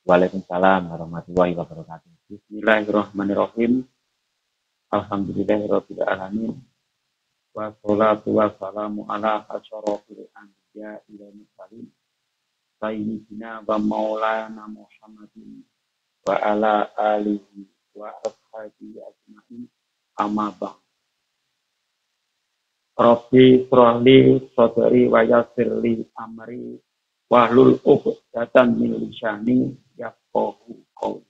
Waalaikumsalam warahmatullahi wabarakatuh. Bismillahirrahmanirrahim. Alhamdulillahirabbil alamin. Wassalatu wassalamu ala asyrofil anbiya'i wal mursalin. Sayyidina wa maulana Muhammadin wa ala alihi wa ashabihi ajma'in. Amma ba'd. Rabbi shrahli sadri wa yassirli amri wahlul 'uqdatam min lisani yafqahu qawli.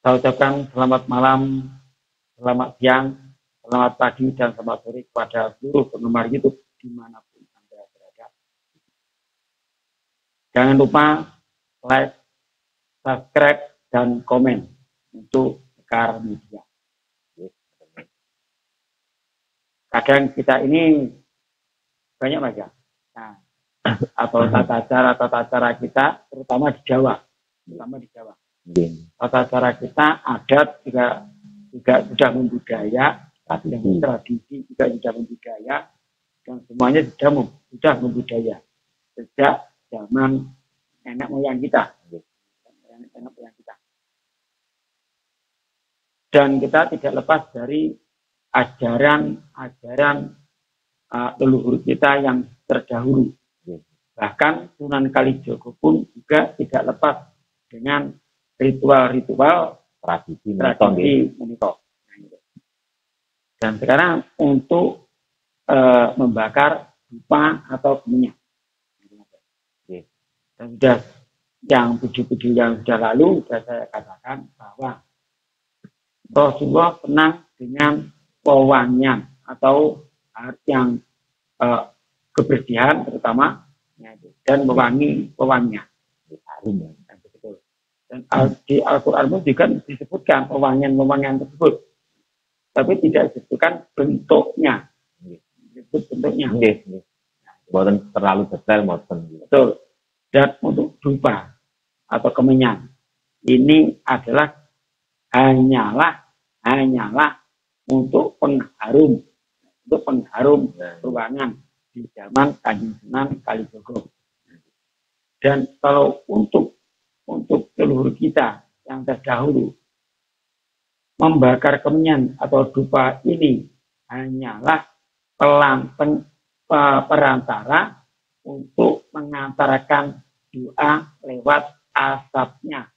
Saya ucapkan selamat malam, selamat siang, selamat pagi, dan selamat sore kepada seluruh penggemar YouTube dimanapun Anda berada. Jangan lupa like, subscribe, dan komen untuk Sekar Media. Kadang kita ini banyak macam. Nah, atau tata cara kita, terutama di Jawa. Tata cara kita, adat juga sudah membudaya, tradisi juga sudah membudaya, dan semuanya sudah membudaya sejak zaman nenek moyang kita. Dan kita tidak lepas dari ajaran leluhur kita yang terdahulu. Bahkan Sunan Kalijogo pun juga tidak lepas dengan ritual-ritual tradisi menika. Dan sekarang untuk membakar dupa atau kemenyan. Dan sudah yang video yang sudah lalu sudah saya katakan bahwa Rasulullah pernah dengan pewangian atau yang kebersihan terutama dan pewangian. Dan di Al-Quran pun juga disebutkan pewangian tersebut, tapi tidak disebutkan bentuknya. Bukan terlalu detail, betul. Dan untuk dupa atau kemenyan ini adalah hanyalah untuk pengharum ruangan di zaman Kanjeng Sunan Kalijogo. Dan kalau untuk leluhur kita yang terdahulu membakar kemenyan atau dupa ini hanyalah perantara untuk mengantarkan doa lewat asapnya.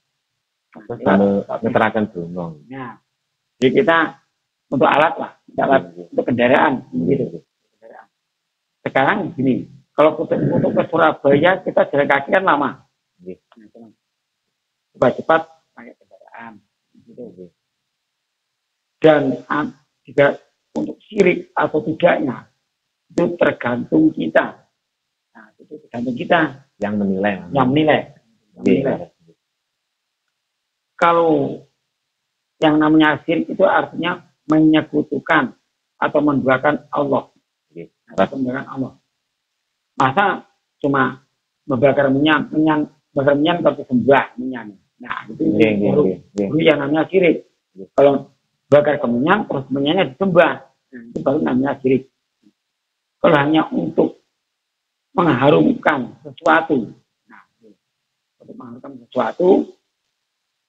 Mengerahkan gunung. Nah, jadi kita untuk alat untuk kendaraan gitu. Sekarang gini, kalau untuk ke Surabaya kita jalan kaki kan lama. Cepat pakai kendaraan gitu. Dan juga untuk syirik atau tidaknya itu tergantung kita. Nah, itu tergantung kita yang menilai. Kalau yang namanya syirik itu artinya menyekutukan atau menduakan Allah. Masa cuma membakar menyan tapi sembah menyan. Nah, itu baru yang namanya syirik. Kalau bakar kemenyan terus menyannya disembah, itu baru namanya syirik. Kalau hanya untuk mengharumkan sesuatu,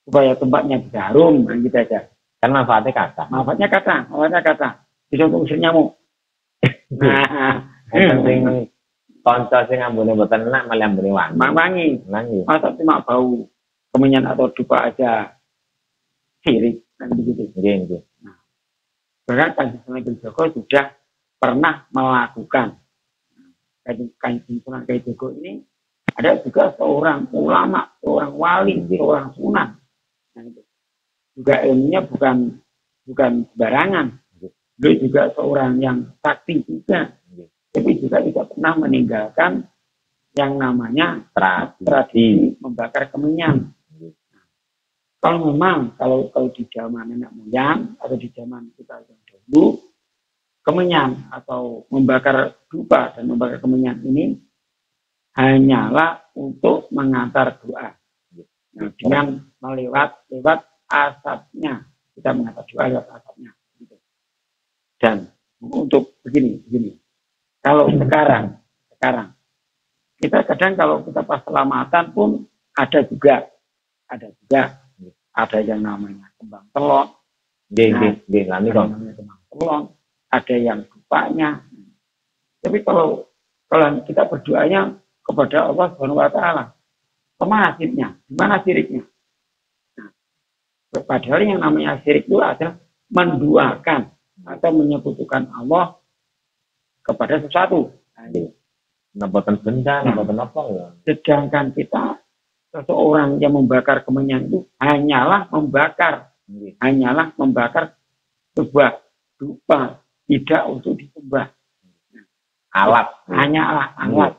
supaya tempatnya bisa harum, gitu aja. Kan manfaatnya kata. Bisa untuk usir nyamuk. Nah, penting konco sing ambune mboten enak malah ambune wangi. Masa cuma bau kemenyan atau dupa aja sirik kan begitu. Nggih. Nah, bahkan Kanjeng Sunan Kalijogo sudah pernah melakukan. Kanjeng Sunan Kalijogo ini ada juga seorang ulama, seorang wali, seorang sunan. Nah, itu juga ilmunya bukan sembarangan. Dia juga seorang yang sakti juga, tapi juga tidak pernah meninggalkan yang namanya tradisi membakar kemenyan. Kalau memang kalau di zaman nenek moyang atau di zaman kita yang dulu, kemenyan atau membakar dupa dan membakar kemenyan ini hanyalah untuk mengantar doa. Nah, dengan lewat asapnya, kita mengantar doa lewat asapnya. Dan untuk begini. Kalau sekarang kita kadang kalau kita pas selamatan pun ada juga ada yang namanya kembang telon. Lami kok. Kembang telon, ada yang dupanya. Tapi kalau kita berdoanya kepada Allah Subhanahu wa taala, kemana siriknya? Gimana siriknya? Nah, padahal yang namanya syirik itu adalah menduakan atau menyekutukan Allah kepada sesuatu. Nampakkan benda, nampakkan apa ya? Sedangkan kita, seseorang yang membakar kemenyan itu hanyalah membakar sebuah dupa, tidak untuk disembah. Hanyalah alat.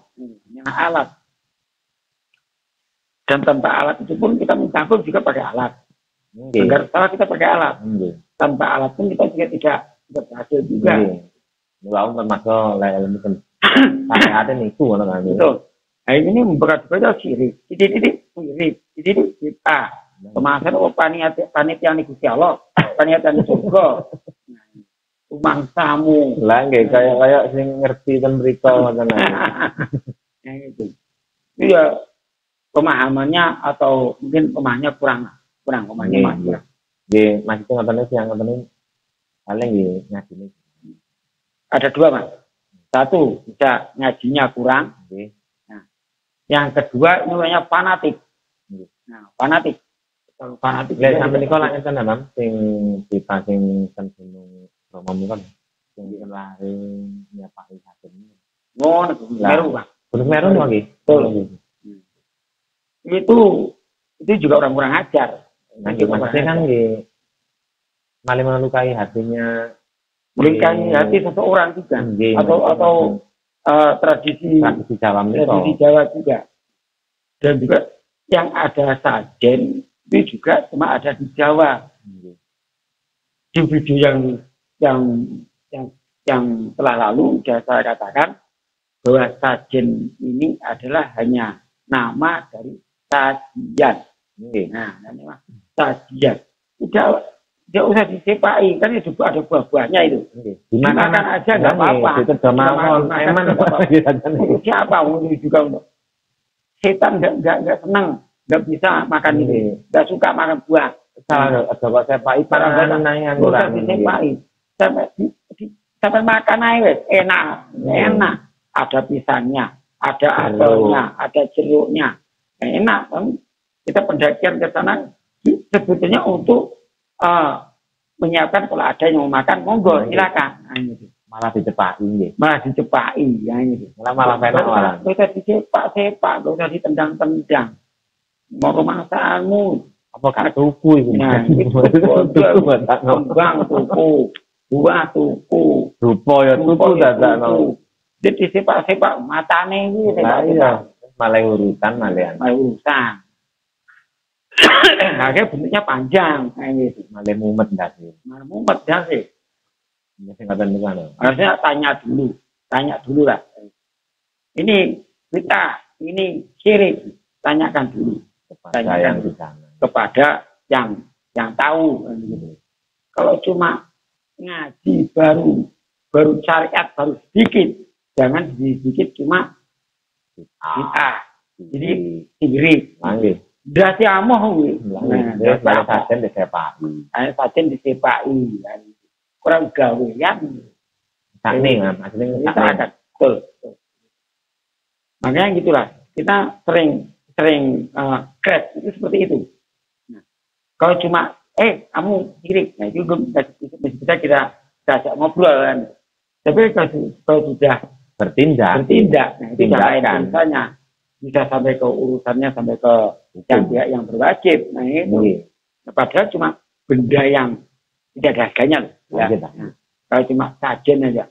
Dan tanpa alat itu pun kita mencangkul juga pakai alat. Agar salah kita pakai alat. Tanpa alat pun kita juga tidak berhasil juga. Lalu termasuk ilmu sampai ada nih itu kan. Betul. Nah ini memberat-berat syirik. Ini kita. Kemasan panitia nih Gusti Allah, panitia nih surga. Mangsamu. Lah nggih kayak sing ngerti ten mriko ngoten. Ya gitu. Iya pemahamannya atau mungkin pemahamannya kurang pemahamannya. Nggih, maksudnya ngoten yang ngoten paling nggih ngajine. Ada dua, Mas. Satu, bisa ngajinya kurang. Nah, yang kedua namanya fanatik. Nah, fanatik. Kalau fanatik lek sampe niku lak ngenten Mam, sing kita sing ten gunung Bromo niku kan sing lari nyapaki hakim. Ngono, Meru, Pak. Gunung Meru nggih. Itu juga orang kurang ajar. Nanti maksudnya kan nggih malah melukai hatinya, melukai hati seseorang juga, atau tradisi Jawa juga, dan juga yang ada sajen itu juga cuma ada di Jawa. Di video yang telah lalu sudah saya katakan bahwa sajen ini adalah hanya nama dari sajian. Nah, namanya sajian. Tidak usah disepai, kan itu ada buah-buahnya itu. Dimakan aja nggak apa-apa. Siapa juga untuk setan nggak senang, nggak bisa makan ini, nggak suka makan buah. Salah ada sepai para nanya kurang disepai. Sampai makan aja enak. Ada pisangnya, ada apelnya, ada jeruknya, enak. Kita pendakian ke sana sebetulnya untuk menyiapkan kalau ada yang mau makan, monggo silakan. Malah dicepai, ya ini. Malah enak malah. Gak usah disepak, gak usah ditendang-tendang. Mau kemanaanmu? Apa tuku itu? Nah, kembang tuku, buah tuku, rupa ya tuku dadakno. Jadi disepak-sepak matane iki malah urutan. Nah, bentuknya panjang kayak gitu. Malah mumet dah sih. Harusnya tanya dulu lah. Ini syirik, tanyakan dulu. Kepada yang tahu. Gitu. Kalau cuma ngaji baru syariat baru sedikit, jangan sedikit cuma bid'ah. Jadi syirik. Berarti amoh sajen disepai. Kurang gawean. Betul. Makanya gitulah. Kita sering crash itu seperti itu. Nah, kalau cuma kamu sirik, nah itu bisa kita ajak ngobrol kan. Tapi kalau sudah bertindak, nah itu tindakan misalnya bisa sampai ke urusannya sampai ke pihak yang berwajib. Nah itu padahal cuma benda yang tidak ada harganya. Nah, kalau cuma sajen aja,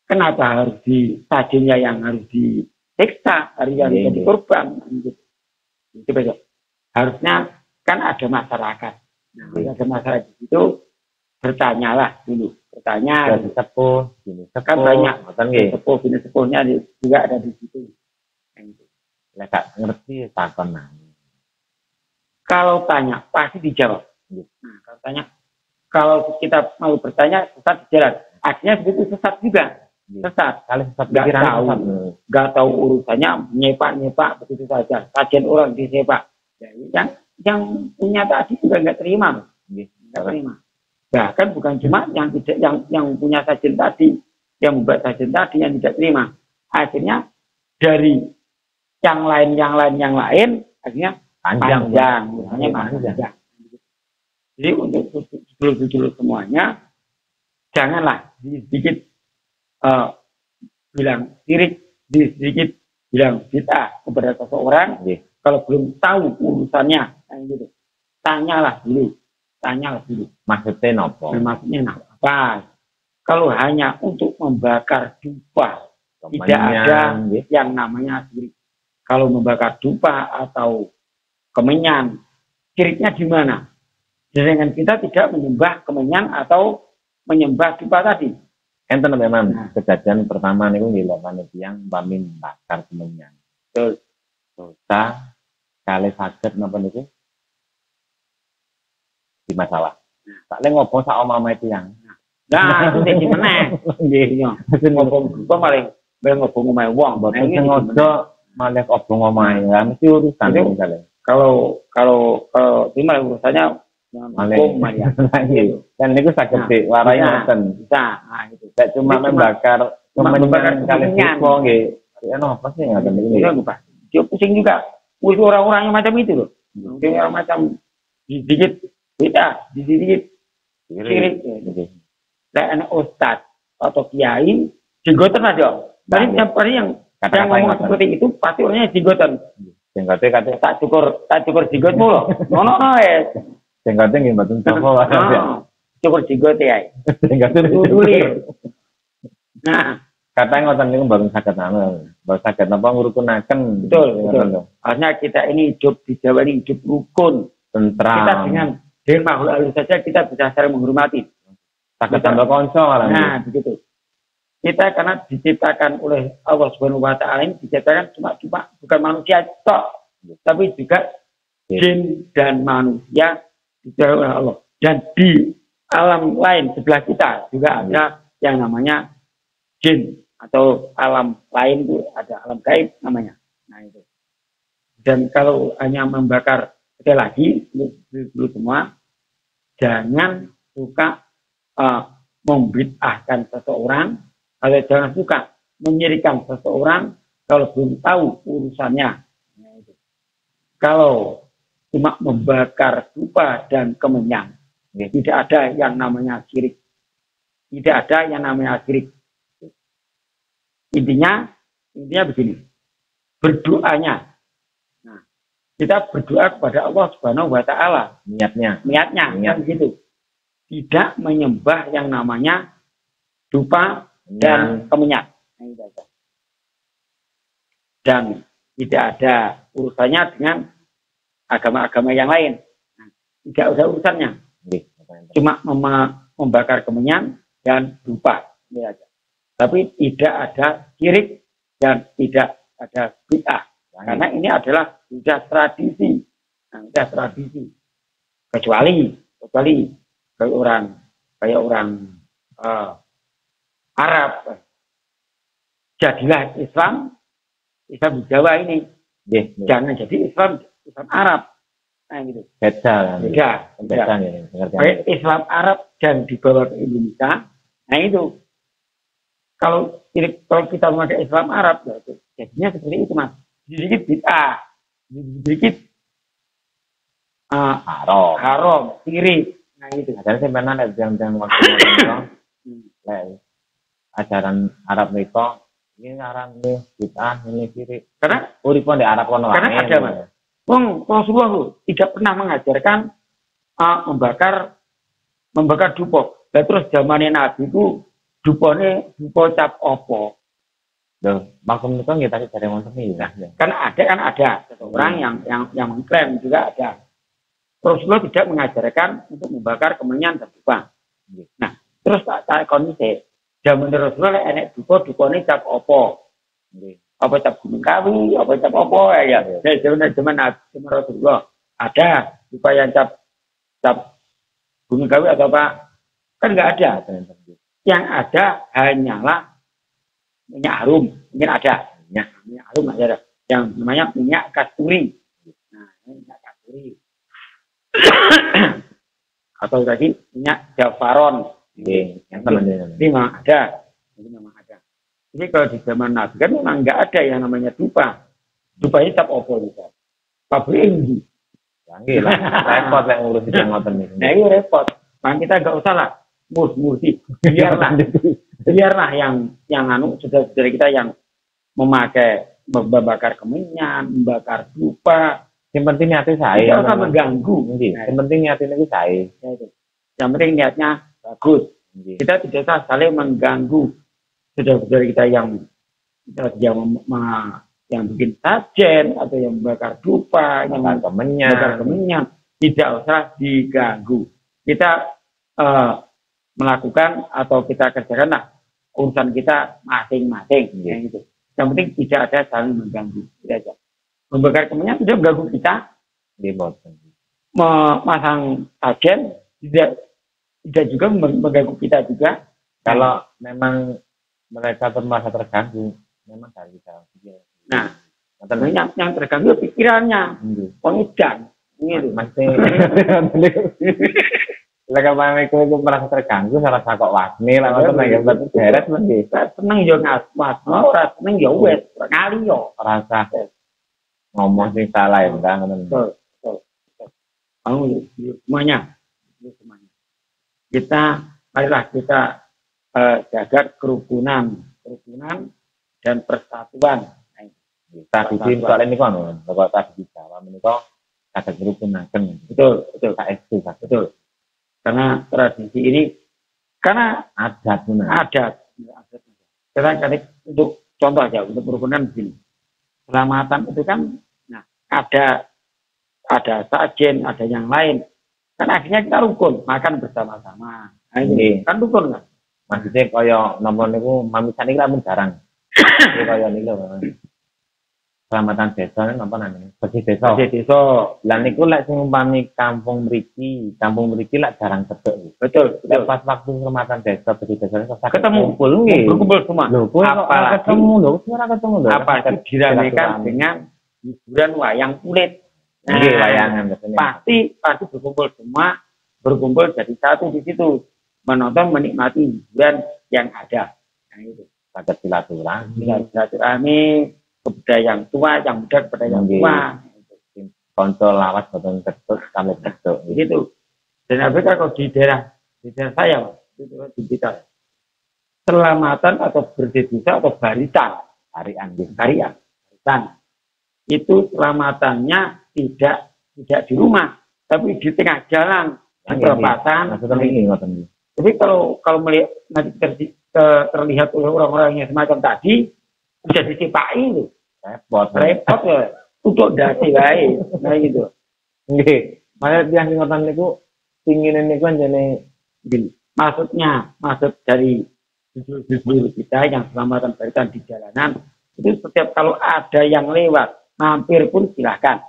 kenapa harus sajennya yang harus disiksa, harus yang dikorban? Itu besok. Harusnya kan ada masyarakat. Nah, ada masyarakat itu bertanyalah dulu. Bertanya. Sepuh, kan banyak. Sepuhnya juga ada di situ. Gak ngerti takon nanya. Kalau tanya pasti dijawab. Nah, kalau kita mau bertanya sesat di jalan, akhirnya begitu sesat juga. sesat. Kali sesat Nggak pikiran tahu. sesat. Nggak tahu urusannya, nyepak begitu saja. Sajian orang disepak. Jadi yang punya tadi juga nggak terima, nggak terima. Bahkan bukan cuma yang tidak yang punya sajian tadi, yang membuat sajian tadi yang tidak terima. Akhirnya dari yang lain, akhirnya panjang, misalnya panjang. Jadi untuk dulu semuanya, janganlah sedikit bilang sirik, sedikit bilang bid'ah kepada seseorang. Kalau belum tahu urusannya, gitu. Tanyalah dulu. Maksudnya apa? Kalau hanya untuk membakar dupa, tidak ada yang namanya sirik. Kalau membakar dupa atau kemenyan, siriknya di mana? Sedangkan kita tidak menyembah kemenyan atau menyembah dupa tadi. Enten memang kejadian pertama niku dilakukan yang pamin bakar kemenyan. Dosa kali saged napa niku? Di masalah. Tak le ngopo sak omah itu yang. Nah, itu sing meneh. Nggih, yo. Ngopo paling ngobong omahe wong. Boten sengaja malah obong omahe. Ya mesti urusan misalnya. Kalau ini malah urusannya hukum ya. Dan niku saged diwarai ngoten. Bisa. Nah, gitu. Tidak cuma membakar kemenyan kali siswa nggih. Ono apa sih ngoten niku? Dia pusing juga. Wis orang-orangnya macam itu loh. Mungkin orang macam sedikit beda, sedikit sirik. Kayak anak ustad atau kiai, jenggotan aja. Tadi yang ngomong seperti itu pasti orangnya jenggotan. Jenggote kate tak cukur jenggotmu loh. Ngono wes. Jenggote nggih mboten sapa wae. Cukur jenggot ya. Jenggote dicukur. Nah, katanya ngoten niku baru saged baru saged napa ngurukunaken. Betul. Artinya kita ini hidup di Jawa ini hidup rukun, tentram. Kita dengan makhluk halus saja kita bisa saling menghormati. Saged tambah kanca malah. Nah, begitu. Kita karena diciptakan oleh Allah Subhanahu wa taala ini diciptakan cuma bukan manusia tok, tapi juga jin dan manusia diciptakan oleh Allah. Dan di alam lain sebelah kita juga ada yang namanya jin atau alam lain itu ada alam gaib namanya. Nah itu. Dan kalau hanya membakar sekali lagi dulu semua, jangan suka membid'ahkan seseorang, atau jangan suka menyirikan seseorang kalau belum tahu urusannya. Nah, itu. Kalau cuma membakar dupa dan kemenyan, tidak ada yang namanya syirik. Tidak ada yang namanya syirik. Intinya begini, berdoanya. Nah, kita berdoa kepada Allah Subhanahu wa taala, niatnya kan gitu. Tidak menyembah yang namanya dupa dan kemenyan. Dan tidak ada urusannya dengan agama-agama yang lain. Nah, tidak ada urusannya. Cuma membakar kemenyan dan dupa. Ini aja. Tapi tidak ada syirik dan tidak ada bid'ah. Karena ini adalah sudah tradisi. Nah, sudah tradisi. Kecuali kayak orang Arab. Jadilah Islam di Jawa ini. Jangan jadi Islam Arab. Nah gitu. Beda. Islam Arab dan dibawa ke Indonesia. Nah itu. Kalau kita memakai Islam Arab, ya, jadinya seperti itu, Mas. Sedikit bid'ah, sedikit haram, sirik. Nah itu. Jadi sebenarnya yang waktu ajaran Arab itu ini haram nih, bid'ah ini sirik. Karena uripun di Arab kono karena ada, Mas. Rasulullah tidak pernah mengajarkan membakar dupa. Dan terus zamannya Nabi itu dupa cap opo. Maksudnya kan kita cari montor nih. Kan ada seseorang yang mengklaim juga ada. Rasulullah tidak mengajarkan untuk membakar kemenyan dan dupa. Nah, terus tak kondisi zaman Rasulullah enek dupa cap opo. Apa cap gunung kawi, apa cap opo ya. Zaman Rasulullah ada dupa yang cap gunung kawi atau apa? Kan nggak ada. Yang ada hanyalah minyak harum, mungkin ada minyak harum ada yang namanya minyak kasturi. Nah, ini minyak kasturi. Atau tadi minyak jafaron. Ini memang ada. Ini memang ada. Jadi kalau di zaman Nabi kan memang nggak ada yang namanya dupa. Dupa ini tap opo juga. Pabrik ini. Gila, repot yang ngurusin yang ngoten ini. Nah ini repot. Makanya kita nggak usah lah mursi. Biarlah yang sudah dari kita yang memakai membakar kemenyan, membakar dupa. Yang penting niatnya saya. Tidak usah mengganggu. Yang penting niatnya itu saya. Yang penting niatnya bagus. Kita tidak usah saling mengganggu saudara kita yang bikin sajen atau yang membakar dupa, yang membakar kemenyan, tidak usah diganggu. Kita melakukan atau kita kerjakanlah urusan kita masing-masing, gitu. Yang penting tidak ada saling mengganggu. Tidak aja. Membakar kemenyan tidak mengganggu kita. Memasang sajen tidak juga mengganggu kita juga. Kalau memang mereka merasa terganggu, memang dari kita. Nah, yang terganggu pikirannya, pengidan, gitu. Masih, kalau itu merasa terganggu, merasa kok wasni, lah itu nggak berarti beres lagi. Seneng yo ngaswasno, ora seneng yo wes, kali yo. Rasa ngomong sing salah ya, enggak. Betul. Semuanya. Marilah kita jaga kerukunan dan persatuan. Tradisi soal ini kan, kalau tradisi Jawa menikah ada kerukunan. Betul. Betul. Karena tradisi ini, karena adat. Kita untuk contoh aja, untuk kerukunan begini. Selamatan itu kan, nah ada sajen, ada yang lain. Kan akhirnya kita rukun, makan bersama-sama. Nah, ini kan rukun kan. Maksudnya kaya nomor niku mamisan iki lamun jarang. Kaya niku Selamatan desa kan apa namanya? Bersih desa. Lah niku lek sing umpami kampung mriki lek jarang cedhek. Betul. Pas waktu selamatan desa bersih desa ketemu berkumpul semua. Apalagi ketemu lho. Apalagi diramekan dengan hiburan wayang kulit. Nggih, wayangan pasti berkumpul semua, berkumpul jadi satu di situ. Menonton, menikmati hiburan yang ada. Nah itu. Pada silaturahmi, kepada yang tua, yang muda kepada yang tua. Konco lawas boten ketut kami ketut. Begitu. Dan apabila kalau di daerah saya, itu di kita selamatan atau berdesa atau barisan, itu selamatannya tidak di rumah, tapi di tengah jalan, di perempatan. Jadi kalau melihat nanti terlihat oleh orang-orang yang semacam tadi, bisa disipai itu. Repot ya. Untuk dasi baik. Nah gitu. Nggih. Maksud yang ngoten niku pingin niku jane gini. Maksud dari judul kita yang selamatan barisan di jalanan itu setiap kalau ada yang lewat mampir pun silakan.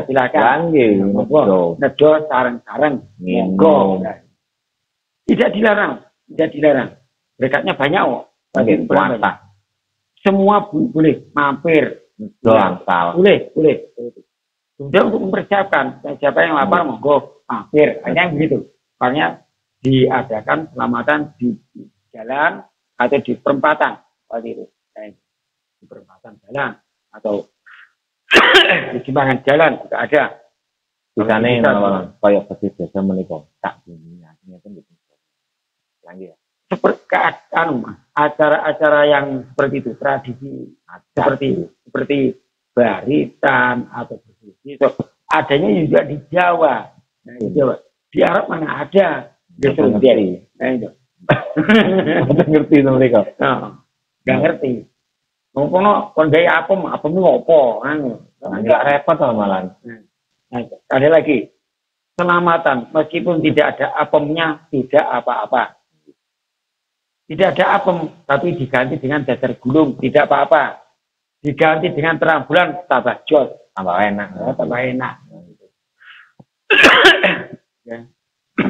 Silakan. Nedo sareng-sareng. Monggo. Tidak dilarang. Berkatnya banyak kok. Semua boleh mampir. Boleh. Sudah untuk mempersiapkan. Siapa yang lapar monggo mampir. Hanya begitu. Makanya diadakan selamatan di jalan atau di perempatan. Seperti itu. Di perempatan jalan atau di simpangan jalan juga ada. Bisane kayak bersih desa menika tak bunyinya kan gitu. Lagi ya. Seperti acara-acara yang seperti itu, tradisi seperti barisan atau bersih adanya juga di Jawa. Nah, di Jawa. Di Arab mana ada? Ngerti to mereka. Enggak ngerti. Ngono kon gawe apem ngopo enggak repot to malah. Nah, ada lagi. Selamatan meskipun tidak ada apemnya tidak apa-apa. Tidak ada apem tapi diganti dengan dasar gulung tidak apa-apa. Diganti dengan terang bulan tambah jos, tambah enak. Ya.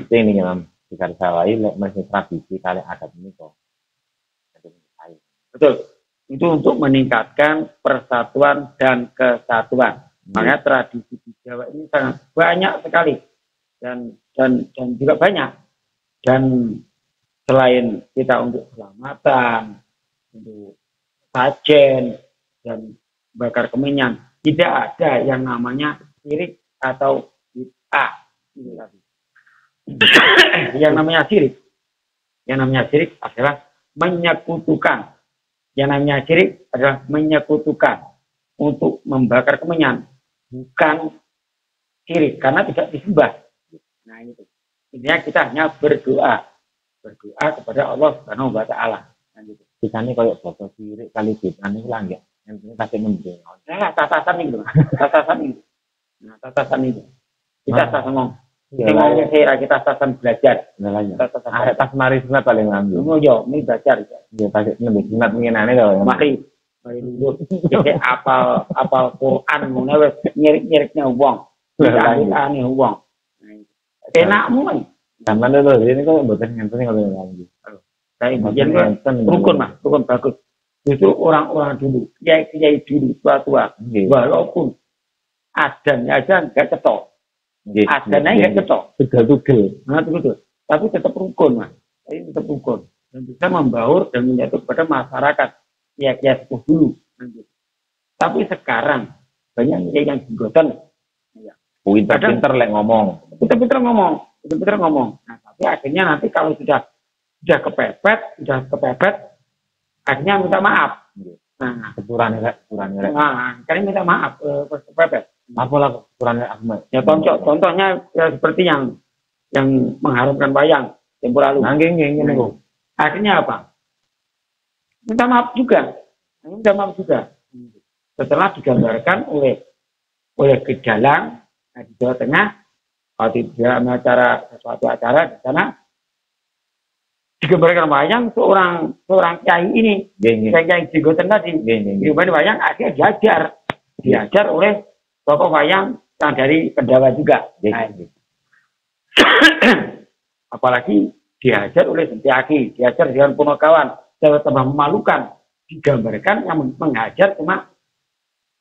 Ini kan di Karsawai masih tradisi kali adat ini kok. Betul. Itu untuk meningkatkan persatuan dan kesatuan. Makanya tradisi di Jawa ini sangat banyak sekali dan juga banyak. Dan selain kita untuk selamatan, untuk sajen dan bakar kemenyan, tidak ada yang namanya syirik atau bid'ah. Yang namanya syirik adalah menyekutukan. Yang namanya syirik adalah menyekutukan untuk membakar kemenyan, bukan syirik karena tidak disembah. Nah itu. Intinya kita hanya berdoa kepada Allah Subhanahu wa taala. Nah gitu. Kisahnya kayak basa syirik kali bid'ah niku lah nggih. Yang penting kasih mending. Nah, tatasan itu. Nah, tatasan itu. Kita ngomong. Ngomongnya saya kita tatasan belajar. Ada tas mari sunat paling ngambil. Oh yo, ini belajar. Ya pakai lebih sunat ngenane lho. Mari dulu. Jadi apal Quran ngono wis nyirik-nyiriknya wong. Aneh wong. Enakmu kan. Sampeyan lho ini kok mboten ngenten kalau ngambil. Saya bagian rukun mah, rukun bagus. Itu orang-orang dulu, kiai dulu, tua-tua, walaupun adanya aja nggak cetok, adanya nggak cetok, tugel. Nah betul, tapi tetap rukun mas, tetap rukun dan bisa membaur dan menyatu kepada masyarakat, kiai sepuh dulu. Tapi sekarang banyak kiai yang jenggotan, pinter lek ngomong, pinter ngomong. Nah tapi akhirnya nanti kalau sudah kepepet, akhirnya minta maaf. Nah, keturane. Nah, kan minta maaf kepepet. Apalah keturane Ahmad. Ya contohnya ya, seperti yang mengharumkan wayang tempo lalu. Nggih niku. Akhirnya apa? Minta maaf juga. Setelah digambarkan oleh Gedalang di Jawa Tengah, waktu dalam suatu acara di sana digambarkan wayang seorang kiai ini, kiai jenggotan tadi, digambarkan wayang akhirnya diajar oleh tokoh wayang yang dari Pendawa juga. Apalagi diajar oleh Sentiaki, diajar dengan Punokawan, tambah memalukan, digambarkan yang mengajar cuma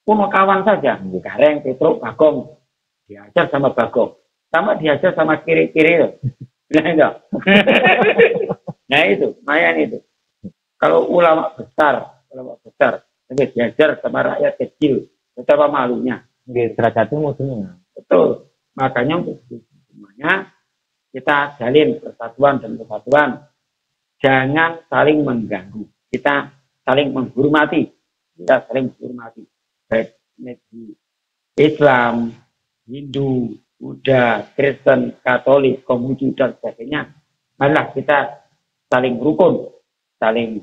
Punokawan saja, Gareng, Petruk, Bagong, diajar sama Bagong, sama diajar sama kiri-kiri. Nah itu, lumayan itu. Kalau ulama besar, tapi diajar sama rakyat kecil, betapa malunya. Derajatnya musuhnya. Betul. Makanya untuk semuanya kita jalin persatuan dan kesatuan. Jangan saling mengganggu. Kita saling menghormati. Baik di Islam, Hindu, Buddha, Kristen, Katolik, Konghucu dan sebagainya. Marilah kita saling rukun, saling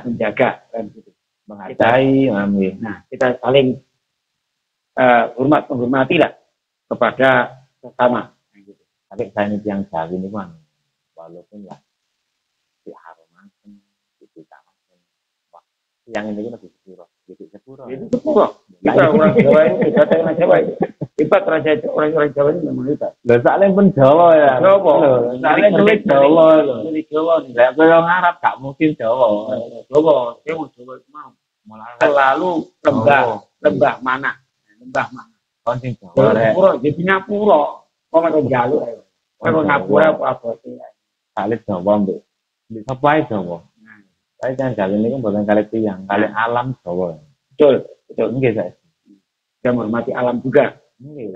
menjaga kan gitu. Menghargai, nah, kita saling menghormatilah kepada sesama. Nah, gitu. Tapi saya ini yang Jawi ini kan, walaupun lah diharuman, ditamakan, yang ini lebih sepuro. Itu sepuro. Kita orang Jawa ini, kita orang Jawa ini. Ibat orang Jawa ini memang hebat. Lah soalnya pun Jawa ya. Soalnya duit Jawa lho. Duit Jawa nih. Lah kalau Arab gak mungkin Jawa. Jawa mau. Selalu lembah mana? Kon sing Jawa rek. Pura, jadinya pura. Kok mek njaluk ae. Kok ngapura apa abote. Kali Jawa mbek. Di sapa Jawa. Saya kan jalan ini kan bukan kali tiang, kali alam Jawa. Betul. Nggih saya. Kita menghormati alam juga. Oke,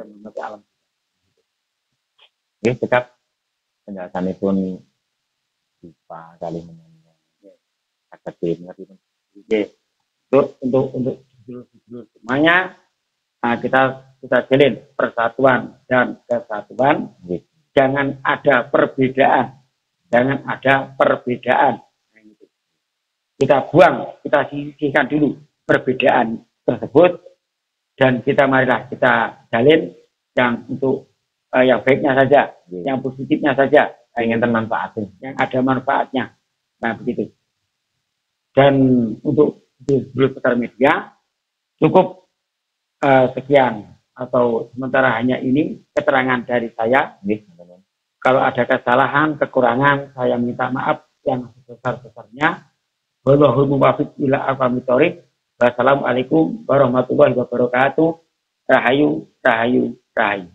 cekap penjelasan pun lupa kali menanya. Akademik untuk semuanya kita jalin persatuan dan kesatuan. Jangan ada perbedaan. Kita buang, kita sisihkan dulu perbedaan tersebut. Dan marilah kita jalin yang untuk yang baiknya saja, yang positifnya saja, ingin manfaatnya, yang ada manfaatnya. Nah begitu. Dan untuk sosial media cukup sekian atau sementara hanya ini keterangan dari saya. Kalau ada kesalahan, kekurangan, saya minta maaf yang sebesar-besarnya. Wallahul muwaffiq ila aqwamit thoriq. Wassalamualaikum warahmatullahi wabarakatuh. Rahayu, rahayu, rahayu.